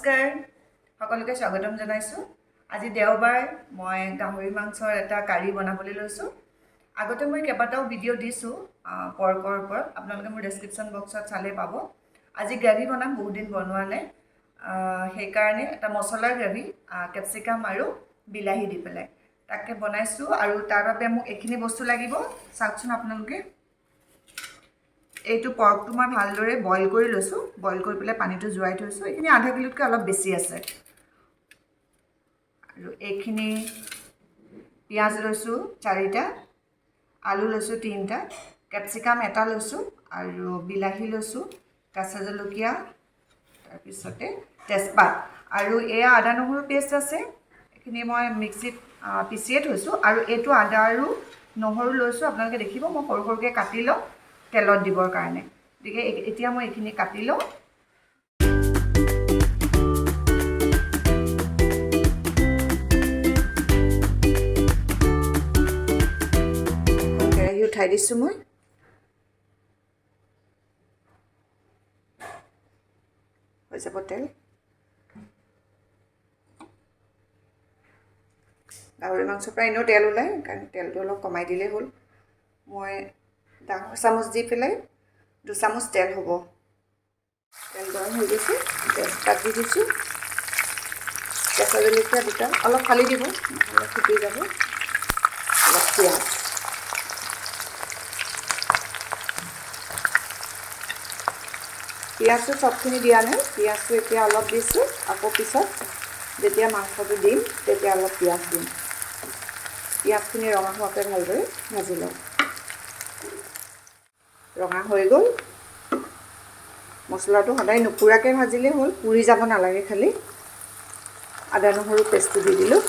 নমস্কাৰ সকলোকে স্বাগতম জনাইছোঁ। আজি দেওবাৰ মই গাহৰি মাংসৰ এটা কাৰি বনাবলৈ লৈছোঁ। আগতে মই কেইবাটাও ভিডিঅ' দিছোঁ পৰ্কৰ ওপৰত, আপোনালোকে মোৰ ডেছক্ৰিপশ্যন বক্সত চালে পাব। আজি গ্ৰেভি বনাম, বহুত দিন বনোৱা নাই, সেইকাৰণে এটা মছলাৰ গ্ৰেভি, কেপচিকাম আৰু বিলাহী দি পেলাই তাকে বনাইছোঁ। আৰু তাৰ বাবে মোক এইখিনি বস্তু লাগিব, চাওকচোন আপোনালোকে। এইটো পৰ্কটো মই ভালদৰে বইল কৰি লৈছোঁ, বইল কৰি পেলাই পানীটো জোৱাই থৈছোঁ। এইখিনি আধা কিলোতকৈ অলপ বেছি আছে। আৰু এইখিনি পিঁয়াজ লৈছোঁ 4টা, আলু লৈছোঁ 3টা, কেপচিকাম এটা লৈছোঁ আৰু বিলাহী লৈছোঁ, কেঁচা জলকীয়া, তাৰপিছতে তেজপাত আৰু এয়া আদা নহৰু পেষ্ট আছে। এইখিনি মই মিক্সিত পিচিয়ে থৈছোঁ। আৰু এইটো আদা আৰু নহৰু লৈছোঁ, আপোনালোকে দেখিব মই সৰু সৰুকৈ কাটি লওঁ তেলত দিবৰ কাৰণে। গতিকে এতিয়া মই এইখিনি কাটি লওঁ। কেৰাহী উঠাই দিছোঁ মই। হৈ যাব তেল। গাহৰি মাংসৰ পৰা এনেও তেল ওলায়, কাৰণ তেলটো অলপ কমাই দিলেই হ'ল। মই ডাঙৰ চামুচ দি পেলাই 2 চামুচ তেল হ'ব। তেল গৰম হৈ গৈছে, তেজপাত দি দিছোঁ, কেঁচা জলকীয়া 2টা, অলপ ফালি দিব, নহ'লে ফুটি যাব। অলপ পিঁয়াজ, পিঁয়াজটো চবখিনি দিয়া নাই, পিঁয়াজটো এতিয়া অলপ দিছোঁ, আকৌ পিছত যেতিয়া মাংসটো দিম তেতিয়া অলপ পিঁয়াজ দিম। পিঁয়াজখিনি ৰঙা হোৱাকৈ ভালদৰে ভাজি লওঁ। ৰঙা হৈ গ'ল। মছলাটো সদায় নুপুৰাকৈ ভাজিলেই হ'ল, পুৰি যাব নালাগে খালি। আদা নহৰু পেষ্টটো দি দিলোঁ।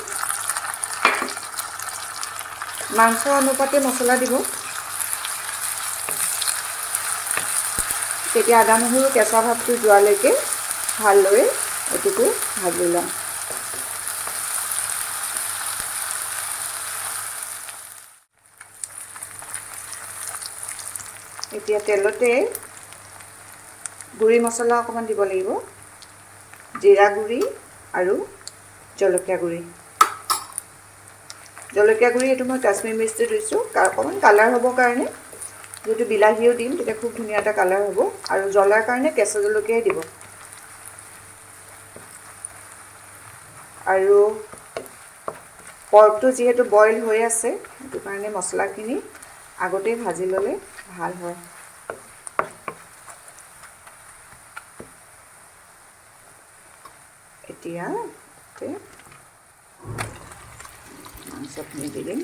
মাংস অনুপাতে মছলা দিব। তেতিয়া আদা নহৰু কেঁচা ভাৱটো যোৱালৈকে ভালদৰে এইটোকো ভাজি ল'ম। এতিয়া তেলতে গুড়ি মছলা অকণমান দিব লাগিব, জিৰা গুড়ি আৰু জলকীয়া গুড়ি। জলকীয়া গুড়ি এইটো মই কাশ্মীৰ মিৰ্চি দিছোঁ, অকণমান কালাৰ হ'বৰ কাৰণে। যিহেতু বিলাহীও দিম, তেতিয়া খুব ধুনীয়া এটা কালাৰ হ'ব। আৰু জ্বলাৰ কাৰণে কেঁচা জলকীয়াই দিব। আৰু পৰ্কটো যিহেতু বইল হৈ আছে, সেইটো কাৰণে মছলাখিনি আগতেই ভাজি ল'লে ভাল হয়। এতিয়া মাংসখিনি দি দিম।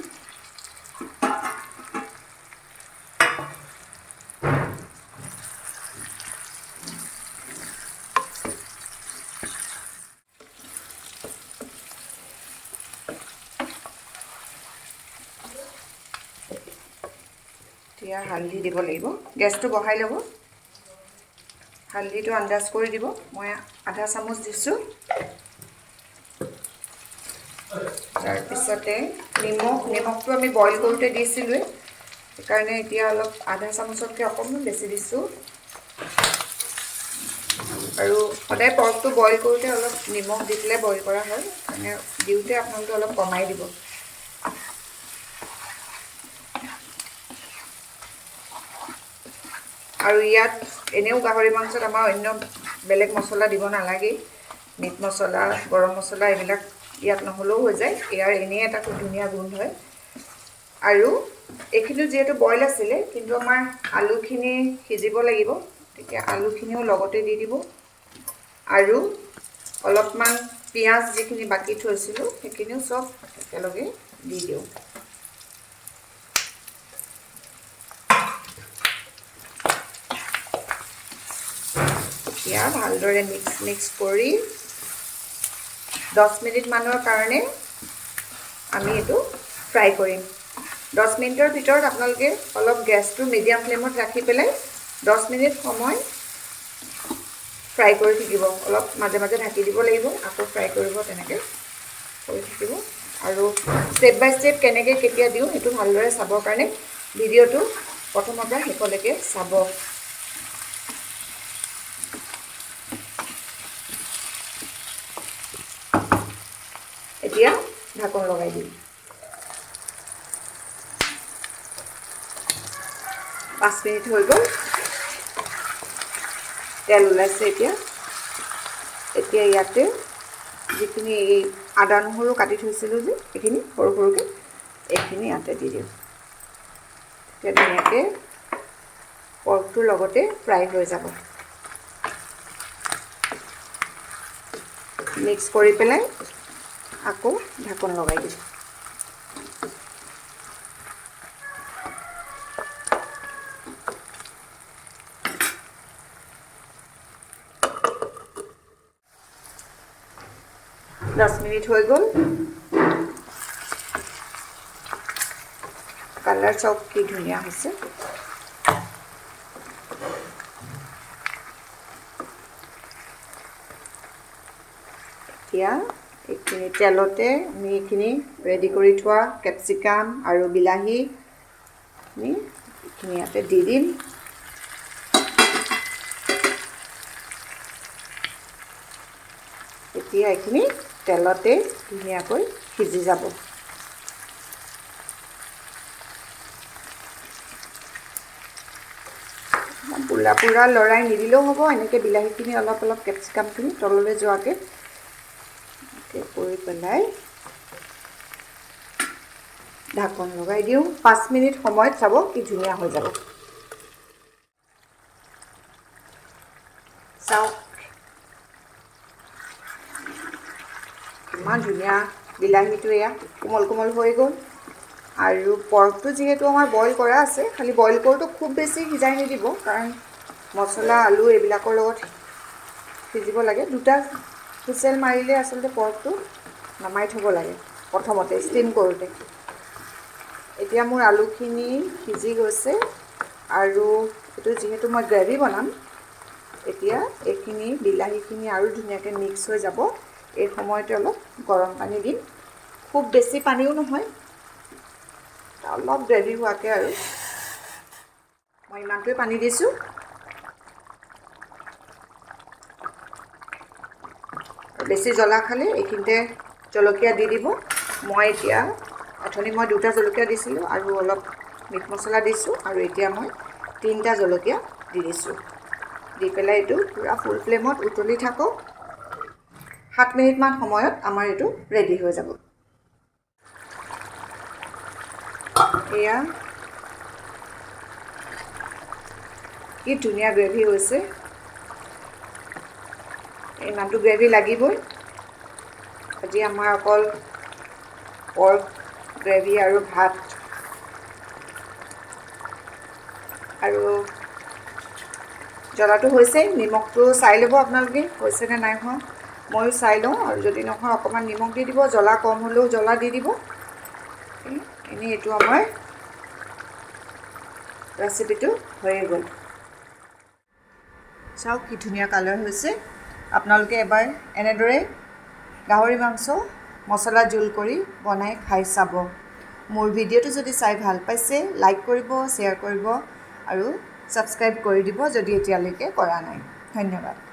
এতিয়া হালধি দিব লাগিব। গেছটো বঢ়াই ল'ব। হালধিটো আন্দাজ কৰি দিব। মই আধা চামুচ দিছোঁ। তাৰপিছতে নিমখটো আমি বইল কৰোঁতে দিছিলোঁৱে, সেইকাৰণে এতিয়া অলপ আধা চামুচতকৈ অকণমান বেছি দিছোঁ। আৰু সদায় পৰ্কটো বইল কৰোঁতে অলপ নিমখ দি পেলাই বইল কৰা হয়, মানে দিওঁতে আপোনালোকে অলপ কমাই দিব। আৰু ইয়াত এনেও গাহৰি মাংসত আমাৰ অন্য বেলেগ মছলা দিব নালাগেই। মিট মছলা, গৰম মছলা এইবিলাক ইয়াত নহ'লেও হৈ যায়। ইয়াৰ এনেই এটা খুব ধুনীয়া গোন্ধ হয়। আৰু এইখিনি যিহেতু বইল আছিলে, কিন্তু আমাৰ আলুখিনি সিজিব লাগিব, তেতিয়া আলুখিনিও লগতে দি দিব। আৰু অলপমান পিঁয়াজ যিখিনি বাকি থৈছিলোঁ, সেইখিনিও চব একেলগে দি দিওঁ। এতিয়া ভালদৰে মিক্স কৰি 10 মিনিটমানৰ কাৰণে আমি এইটো ফ্ৰাই কৰিম। 10 মিনিটৰ ভিতৰত আপোনালোকে অলপ গেছটো মিডিয়াম ফ্লেমত ৰাখি পেলাই 10 মিনিট সময় ফ্ৰাই কৰি থাকিব। অলপ মাজে মাজে ঢাকি দিব লাগিব, আকৌ ফ্ৰাই কৰিব, তেনেকৈ কৰি থাকিব। আৰু ষ্টেপ বাই ষ্টেপ কেনেকৈ কেতিয়া দিওঁ সেইটো ভালদৰে চাবৰ কাৰণে ভিডিঅ'টো প্ৰথমৰ পৰা শেষলৈকে চাব। ঢাকন লগাই দিম 5 মিনিট হৈ গ'ল তেল ওলাইছে এতিয়া ইয়াতে যিখিনি এই আদা নহৰু কাটি থৈছিলোঁ যে এইখিনি সৰু সৰুকৈ এইখিনি ইয়াতে দি দিওঁ তেতিয়া ধুনীয়াকৈ পৰ্কটোৰ লগতে ফ্ৰাই হৈ যাব মিক্স কৰি পেলাই আকৌ ঢাকন লগাই দিম दस मिनिट হৈ গ'ল কালাৰ চাওক কি ধুনীয়া হৈছে এতিয়া এইখিনি তেলতে আমি এইখিনি ৰেডি কৰি থোৱা কেপচিকাম আৰু বিলাহী আমি এইখিনি ইয়াতে দি দিম এতিয়া এইখিনি তেলতে ধুনীয়াকৈ সিজি যাব পুৰা লৰাই নিদিলেও হ'ব এনেকৈ বিলাহীখিনি অলপ অলপ কেপচিকামখিনি তললৈ যোৱাকৈ কৰি পেলাই ঢাকন লগাই দিওঁ 5 মিনিট সময়ত চাব কি ধুনীয়া হৈ যাব চাওক ইমান ধুনীয়া বিলাহীটো এয়া কোমল কোমল হৈ গ'ল আৰু পৰ্কটো যিহেতু আমাৰ বইল কৰা আছে খালি বইল কৰোঁতে খুব বেছি সিজাই নিদিব কাৰণ মছলা আলু এইবিলাকৰ লগত সিজিব লাগে দুটা হুইচেল মাৰিলে আচলতে পৰ্কটো নমাই থ'ব লাগে প্ৰথমতে ষ্টিম কৰোঁতে এতিয়া মোৰ আলুখিনি সিজি গৈছে আৰু এইটো যিহেতু মই গ্ৰেভি বনাম এতিয়া এইখিনি বিলাহীখিনি আৰু ধুনীয়াকৈ মিক্স হৈ যাব এই সময়তে অলপ গৰম পানী দিম খুব বেছি পানীও নহয় অলপ গ্ৰেভি হোৱাকৈ আৰু মই ইমানটোৱে পানী দিছোঁ বেছি জ্বলা খালে এইখিনিতে জলকীয়া দি দিব মই এতিয়া অথনি মই 2টা জলকীয়া দিছিলোঁ আৰু অলপ মিট মছলা দিছোঁ আৰু এতিয়া মই 3টা জলকীয়া দি দিছোঁ দি পেলাই এইটো পুৰা ফুল ফ্লেমত উতলি থাকক 7 মিনিটমান সময়ত আমাৰ এইটো ৰেডি হৈ যাব এয়া কি ধুনীয়া গ্ৰেভি হৈছে ইমানটো গ্ৰেভি লাগিবই আজি আমাৰ অকল পৰ্ক গ্ৰেভি আৰু ভাত আৰু জ্বলাটো হৈছে নিমখটো চাই ল'ব আপোনালোকে হৈছে নে নাই হোৱা ময়ো চাই লওঁ আৰু যদি নহয় অকণমান নিমখ দি দিব জ্বলা কম হ'লেও জ্বলা দি দিব এনেই এইটো আমাৰ ৰেচিপিটো হৈয়ে গ'ল চাওক কি ধুনীয়া কালাৰ হৈছে আপোনালোকে এবাৰ এনেদৰে গাহৰি মাংস মছলা জোল কৰি বনাই খাই চাব মোৰ ভিডিঅ'টো যদি চাই ভাল পাইছে লাইক কৰিব শ্বেয়াৰ কৰিব আৰু ছাবস্ক্ৰাইব কৰি দিব যদি এতিয়ালৈকে কৰা নাই ধন্যবাদ